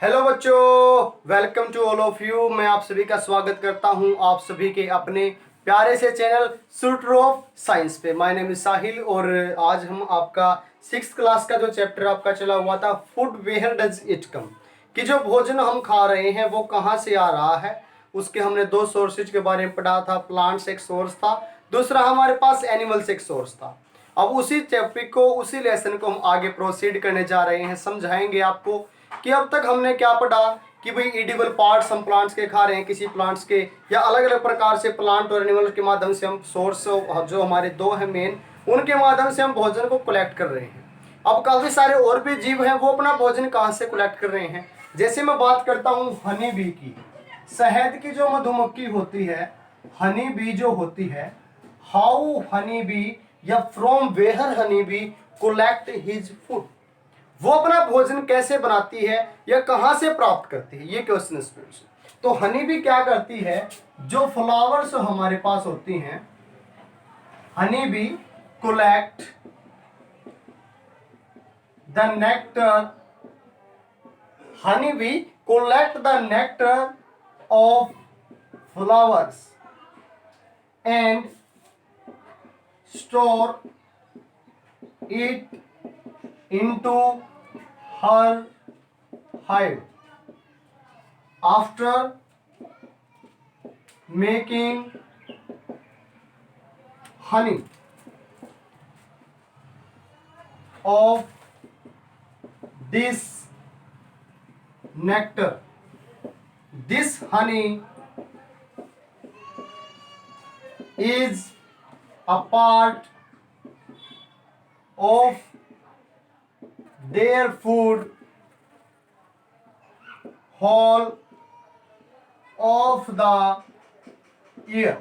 Hello बच्चों, welcome to all of you. मैं आप सभी का स्वागत करता हूं आप सभी के अपने प्यारे से चैनल सूटर ऑफ साइंस पे। माय नेम इज साहिल और आज हम आपका 6th क्लास का जो चैप्टर आपका चला हुआ था food where does it come, कि जो भोजन हम खा रहे हैं वो कहाँ से आ रहा है। उसके हमने दो सोर्सेज के बारे में पढ़ा था। प्लांट्स एक सोर्स था, दूसरा हमारे पास एनिमल्स एक सोर्स था। अब उसी टॉपिक को, उसी लेसन को हम आगे प्रोसीड करने जा रहे हैं। समझाएंगे आपको कि अब तक हमने क्या पढ़ा कि भाई एडिबल पार्ट्स हम प्लांट्स के खा रहे हैं, किसी प्लांट्स के या अलग अलग प्रकार से प्लांट और एनिमल के माध्यम से हम सोर्स जो हमारे दो हैं मेन, उनके माध्यम से हम भोजन को कलेक्ट कर रहे हैं। अब काफी सारे और भी जीव हैं, वो अपना भोजन कहाँ से कलेक्ट कर रहे हैं। जैसे मैं बात करता हूँ हनी बी की, शहद की जो मधुमक्खी होती है, हनी बी जो होती है, हाउ हनी बी या from where honey bee collect his food, वो अपना भोजन कैसे बनाती है या कहां से प्राप्त करती है, ये क्वेश्चन स्टूडेंट्स। तो हनी भी क्या करती है, जो फ्लावर्स हमारे पास होती हैं, हनी भी कलेक्ट द नेक्टर, हनी भी collect the nectar of flowers and store it into her hive. After making honey of this nectar, this honey is a part of their food whole of the year।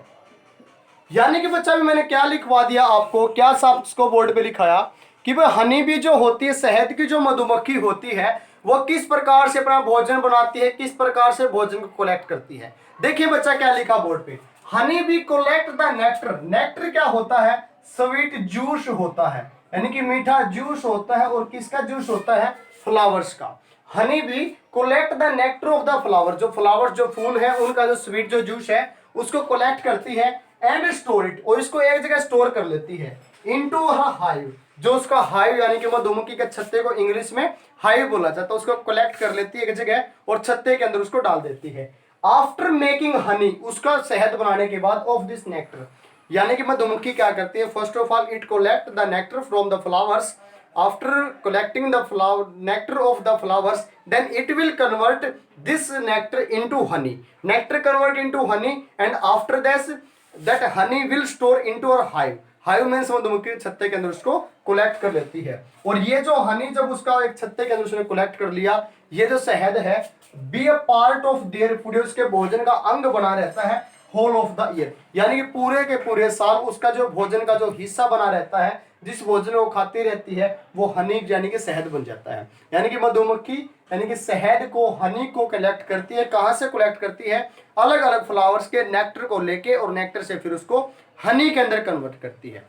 यानी कि बच्चा भी मैंने क्या लिखवा दिया आपको, क्या साहब इसको बोर्ड पे लिखाया कि भाई हनी भी जो होती है, शहद की जो मधुमक्खी होती है, वो किस प्रकार से अपना भोजन बनाती है, किस प्रकार से भोजन को कलेक्ट करती है। देखिए बच्चा क्या लिखा बोर्ड पे, Honey bee collect the nectar. Nectar क्या होता है, स्वीट जूस होता है, यानी कि मीठा जूस होता है। और किसका जूस होता है, फ्लावर्स का। Honey bee collect the nectar of the flower, जो फ्लावर्स जो फूल है उनका जो स्वीट जो जूस है उसको कलेक्ट करती है एंड स्टोर इट, और इसको एक जगह स्टोर कर लेती है इनटू हर हाइव, जो उसका हाइव यानी कि मधुमक्खी के छत्ते को इंग्लिश में हाइव बोला जाता है, उसको कलेक्ट कर लेती है एक जगह और छत्ते के अंदर उसको डाल देती है। आफ्टर मेकिंग हनी, उसका शहद बनाने के बाद, ऑफ दिस नेक्टर, यानी कि मधुमक्खी क्या करती है, first of all it collect the nectar from the flowers. After collecting the nectar of the flowers, then it will convert this nectar into honey. Nectar convert into honey, and after this, that honey will store into our hive. Hive means मधुमक्खी छत्ते के अंदर उसको collect कर लेती है। और ये जो हनी जब उसका एक छत्ते के अंदर उसने कलेक्ट कर लिया, ये जो शहद है, be a part of their food, उसके भोजन का अंग बना रहता है होल ऑफ द ईयर, यानी कि पूरे के पूरे साल उसका जो भोजन का जो हिस्सा बना रहता है, जिस भोजन को खाती रहती है, वो हनी यानी कि शहद बन जाता है। यानी कि मधुमक्खी यानी कि शहद को, हनी को कलेक्ट करती है। कहां से कलेक्ट करती है, अलग अलग फ्लावर्स के नेक्टर को लेके, और नेक्टर से फिर उसको हनी के अंदर कन्वर्ट करती है।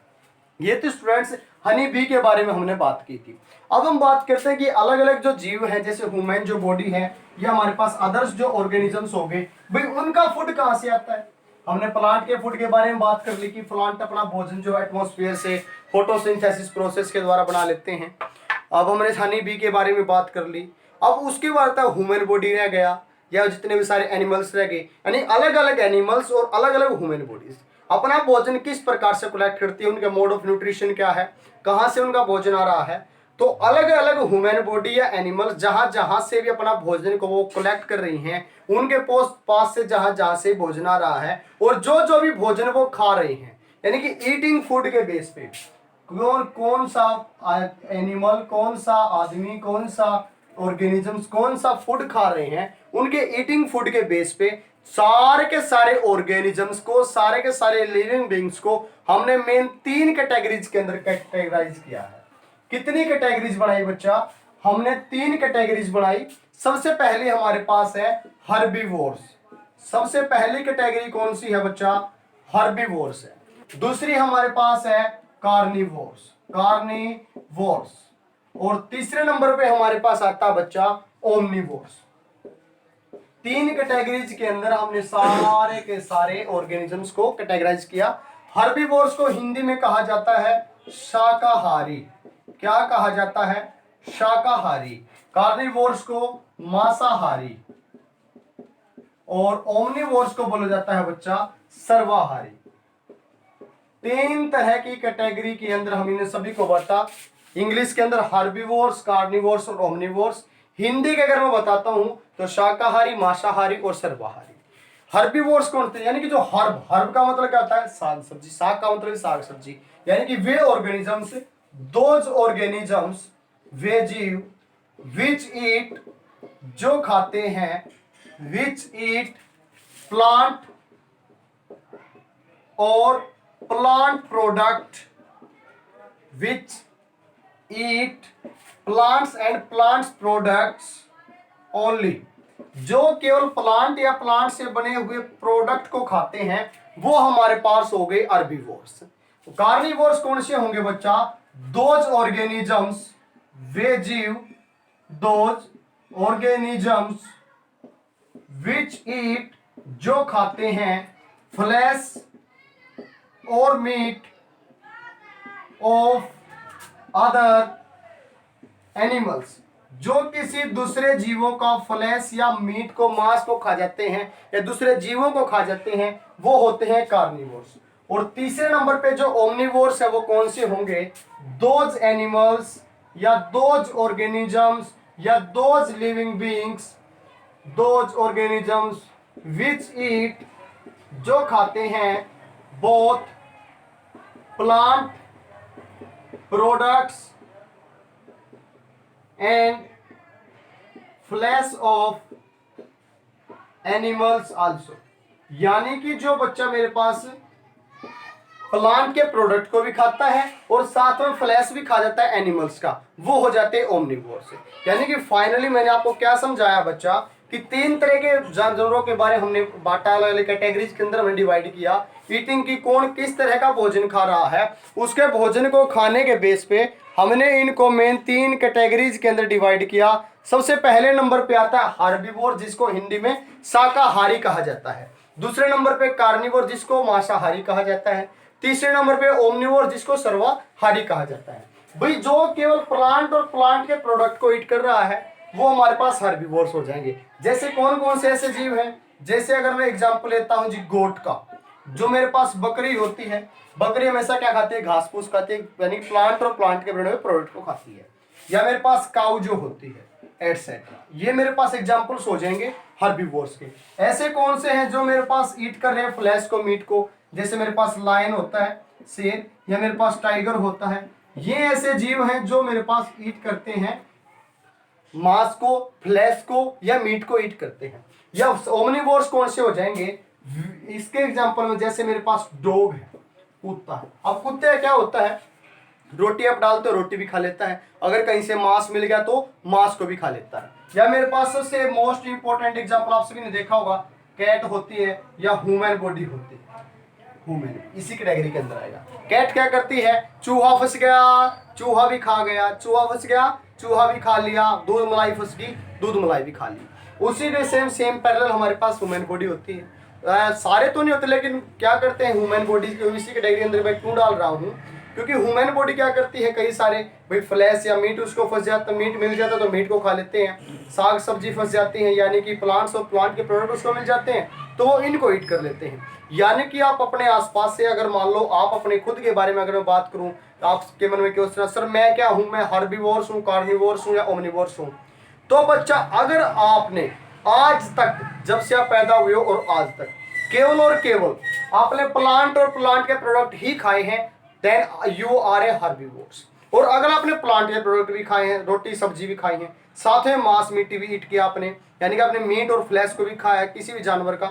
ये तो स्टूडेंट्स हनी बी के बारे में हमने बात की थी। अब हम बात करते हैं कि अलग अलग जो जीव हैं, जैसे ह्यूमन जो बॉडी है, या हमारे पास अदर्स जो ऑर्गेनिजम्स हो गए, भाई उनका फूड कहाँ से आता है। हमने प्लांट के फूड के बारे में बात कर ली कि प्लांट अपना भोजन जो एटमॉस्फेयर से फोटोसिंथेसिस प्रोसेस के द्वारा बना लेते हैं। अब हमने हनी बी के बारे में बात कर ली। अब उसके बाद तक ह्यूमन बॉडी रह गया, या जितने भी सारे एनिमल्स रह गए, यानी अलग अलग एनिमल्स और अलग अलग ह्यूमन बॉडीज अपना भोजन किस प्रकार से कलेक्ट करती है, उनका मोड ऑफ न्यूट्रिशन क्या है, कहाँ से उनका भोजन आ रहा है। तो अलग अलग ह्यूमन बॉडी या एनिमल्स जहां जहां से भी अपना भोजन को वो कलेक्ट कर रही हैं, उनके पास से जहां जहां से भोजन आ रहा है, और जो जो भी भोजन वो खा रहे हैं, यानी कि ईटिंग फूड के बेस पे कौन सा एनिमल, कौन सा आदमी, कौन सा ऑर्गेनिजम्स कौन सा फूड खा रहे हैं, उनके ईटिंग फूड के बेस पे सारे के सारे ऑर्गेनिजम्स को, सारे के सारे लिविंग बींग्स को हमने मेन 3 कैटेगरीज के अंदर कैटेगराइज किया है। कितनी कैटेगरीज बनाई बच्चा, हमने 3 कैटेगरीज बनाई। सबसे पहली हमारे पास है हर्बीवोर्स। सबसे पहली कैटेगरी कौन सी है बच्चा, हर्बीवोर्स है। दूसरी हमारे पास है कार्निवोर्स, कार्निवोर्स। और तीसरे नंबर पे हमारे पास आता है बच्चा ओमनिवोर्स। तीन कैटेगरीज के अंदर हमने सारे के सारे ऑर्गेनिजम्स को कैटेगराइज किया। हर्बीवोर्स को हिंदी में कहा जाता है शाकाहारी। क्या कहा जाता है? शाकाहारी। कार्निवोर्स को मांसाहारी और ओमनिवोर्स को बोला जाता है बच्चा सर्वाहारी। तीन तरह की कैटेगरी के अंदर हम इन्हें सभी को बांटा। इंग्लिश के अंदर हर्बीवोर्स, कार्निवोर्स और ओमनिवोर्स। हिंदी के अगर मैं बताता हूं तो शाकाहारी, मांसाहारी और सर्वाहारी। हर्बीवोर्स कौन थे? यानी कि जो हर्ब का मतलब क्या होता है? साग सब्जी। साग का मतलब साग सब्जी, यानी कि वे ऑर्गेनिजम्स, दोज ऑर्गेनिजम्स, वे जीव विच ईट, जो खाते हैं, विच ईट प्लांट और plant product, which eat plants and plants products only, जो केवल प्लांट या प्लांट से बने हुए प्रोडक्ट को खाते हैं, वो हमारे पास हो गए हर्बीवोर्स। कार्निवोर्स कौन से होंगे बच्चा? दोज ऑर्गेनिजम्स, वे जीव, दोज ऑर्गेनिजम्स विच ईट, जो खाते हैं, फ्लैश और मीट ऑफ अदर एनिमल्स, जो किसी दूसरे जीवों का फ्लैश या मीट को, मांस को खा जाते हैं या दूसरे जीवों को खा जाते हैं, वो होते हैं कार्निवोर्स। और तीसरे नंबर पे जो ओमनिवोर्स है वो कौन से होंगे? दोज एनिमल्स या दोज ऑर्गेनिजम्स या those living beings, those organisms which eat, जो खाते हैं, both plant products and flesh of animals also. यानी कि जो बच्चा मेरे पास प्लांट के प्रोडक्ट को भी खाता है और साथ में फ्लैश भी खा जाता है एनिमल्स का, वो हो जाते हैं ओमनिवोर्स। यानी कि फाइनली मैंने आपको क्या समझाया बच्चा कि तीन तरह के जानवरों के बारे हमने बांटा, अलग अलग कैटेगरीज के अंदर हमने डिवाइड किया। ईटिंग की कौन किस तरह का भोजन खा रहा है, उसके भोजन को खाने के बेस पे हमने इनको मेन तीन कैटेगरीज के अंदर डिवाइड किया। सबसे पहले नंबर पे आता है हर्बीवोर, जिसको हिंदी में शाकाहारी कहा जाता है। दूसरे नंबर पे कार्निवोर, जिसको मांसाहारी कहा जाता है। तीसरे नंबर पे ओमनिवोर, जिसको सर्वाहारी कहा जाता है। भाई जो केवल प्लांट और प्लांट के प्रोडक्ट को ईट कर रहा है वो हमारे पास हर्बीवोर्स हो जाएंगे। जैसे कौन कौन से ऐसे जीव हैं? जैसे अगर मैं एग्जांपल लेता हूं जी गोट का, जो मेरे पास बकरी होती है, बकरी हमेशा क्या खाती है? घास फूस खाती है, यानी प्लांट और प्लांट के बने हुए प्रोडक्ट को खाती है। या मेरे पास काऊ जो होती है एटसेट्रा, ये मेरे पास एग्जांपल्स हो जाएंगे हर्बीवोर्स के। ऐसे कौन से हैं जो मेरे पास ईट कर रहे हैं फ्लैश को, मीट को? जैसे मेरे पास लायन होता है, शेर, या मेरे पास टाइगर होता है। ये ऐसे जीव हैं जो मेरे पास ईट करते हैं मांस को, फ्लैश को या मीट को ईट करते हैं। या ओमनिवोर्स कौन से हो जाएंगे? इसके एग्जांपल में जैसे मेरे पास डॉग है, कुत्ता है। अब कुत्ते का क्या होता है? रोटी आप डालते हो रोटी भी खा लेता है, अगर कहीं से मांस मिल गया तो मांस को भी खा लेता है। या मेरे पास सबसे मोस्ट इंपॉर्टेंट एग्जांपल आप सभी ने देखा होगा, कैट होती है या ह्यूमन बॉडी होती है। ह्यूमन इसी कैटेगरी के अंदर आएगा। कैट क्या करती है? चूहा फंस गया, चूहा भी खा गया, चूहा फंस गया, चूहा भी खा लिया, दूध मलाई फंस गई, दूध मलाई भी खा ली। उसी के सेम पैरेलल हमारे पास ह्यूमन बॉडी होती है। सारे तो नहीं होते, लेकिन क्या करते हैं ह्यूमन बॉडी को इसी कैटेगरी अंदर मैं क्यों डाल रहा हूँ? क्योंकि ह्यूमन बॉडी क्या करती है, कई सारे भाई फ्लैश या मीट उसको फंस जाता, मीट मिल जाता तो मीट को खा लेते हैं। साग सब्जी फंस जाती है, यानी कि प्लांट्स और प्लांट के प्रोडक्ट उसको मिल जाते हैं तो वो इनको ईट कर लेते हैं। यानी कि आप अपने आसपास से अगर मान लो आप अपने खुद के बारे में अगर मैं बात करूं तो आपके मन में क्वेश्चन, सर मैं क्या हूं? मैं हर्बीवोर्स हूं, कार्निवोर्स हूं या ओमनिवोर्स हूं? तो बच्चा अगर आपने आज तक, जब से आप पैदा हुए हो और आज तक केवल और केवल आपने प्लांट और प्लांट के प्रोडक्ट ही खाए हैं, then you are a herbivores. और अगर आपने प्लांट के प्रोडक्ट भी खाए हैं, रोटी सब्जी भी खाई है, साथ में मांस मीट भी ईट किया आपने, यानी कि आपने मीट और फ्लैश को भी खाया है किसी भी जानवर का,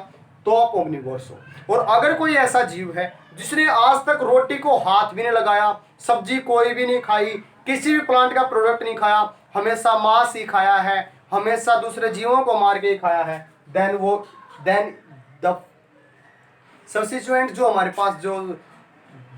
तो आप ओमनिवोर्स हो। और अगर कोई ऐसा जीव है जिसने आज तक रोटी को हाथ भी नहीं लगाया, सब्जी कोई भी नहीं खाई, किसी भी प्लांट का प्रोडक्ट नहीं खाया, हमेशा मांस ही खाया है, हमेशा दूसरे जीवों को मार के ही खाया है, देन द सब्स्टिट्यूएंट जो हमारे पास जो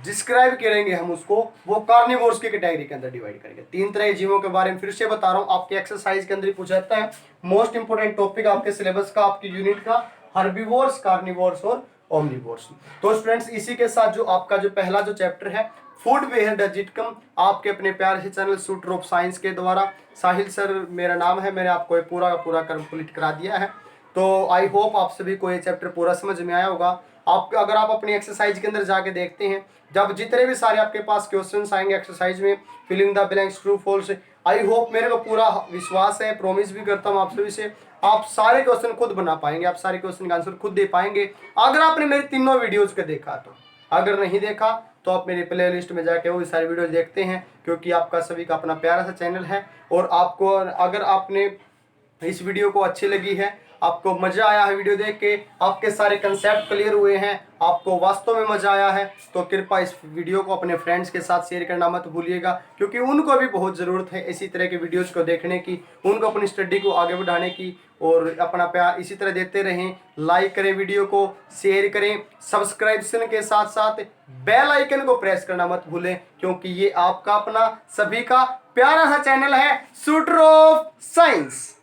डिस्क्राइब करेंगे हम उसको, वो कार्निवोर्स की कैटेगरी के अंदर डिवाइड करेंगे। 3 तरह के जीवों के बारे में फिर से बता रहा हूँ, आपके एक्सरसाइज के अंदर ही पूछा जाता है। मोस्ट इंपोर्टेंट टॉपिक आपके सिलेबस का, आपकी यूनिट का, हर्बीवोर्स, कार्निवोर्स और ओमनिवोर्स। तो स्टूडेंट्स इसी के साथ जो आपका जो पहला जो चैप्टर है food where does it come, आपके अपने प्यारे से चैनल शूटर ऑफ साइंस के द्वारा, साहिल सर मेरा नाम है, मैंने आपको पूरा पूरा कंप्लीट करा दिया है। तो आई होप आप सभी को ये चैप्टर पूरा समझ में आया होगा। आप अगर आप अपनी एक्सरसाइज के अंदर जाके देखते हैं, जब जितने भी सारे आपके पास क्वेश्चंस आएंगे एक्सरसाइज में, filling the blanks, true false, I hope, मेरे को पूरा विश्वास है, प्रॉमिस भी करता हूँ आप सभी से, आप सारे क्वेश्चन खुद बना पाएंगे, आप सारे क्वेश्चन का आंसर खुद दे पाएंगे अगर आपने मेरी तीनों वीडियोज को देखा तो। अगर नहीं देखा तो आप मेरे प्ले लिस्ट में जाके वो सारी वीडियो देखते हैं, क्योंकि आपका सभी का अपना प्यारा सा चैनल है। और आपको अगर आपने इस वीडियो को अच्छी लगी है, आपको मजा आया है वीडियो देख के, आपके सारे कंसेप्ट क्लियर हुए हैं, आपको वास्तव में मजा आया है, तो कृपया इस वीडियो को अपने फ्रेंड्स के साथ शेयर करना मत भूलिएगा, क्योंकि उनको भी बहुत ज़रूरत है इसी तरह के वीडियोज़ को देखने की, उनको अपनी स्टडी को आगे बढ़ाने की। और अपना प्यार इसी तरह देते रहें, लाइक करें वीडियो को, शेयर करें, सब्सक्रिप्शन के साथ साथ बेल आइकन को प्रेस करना मत भूलें, क्योंकि ये आपका अपना सभी का प्यारा सा चैनल है शूटर ऑफ साइंस।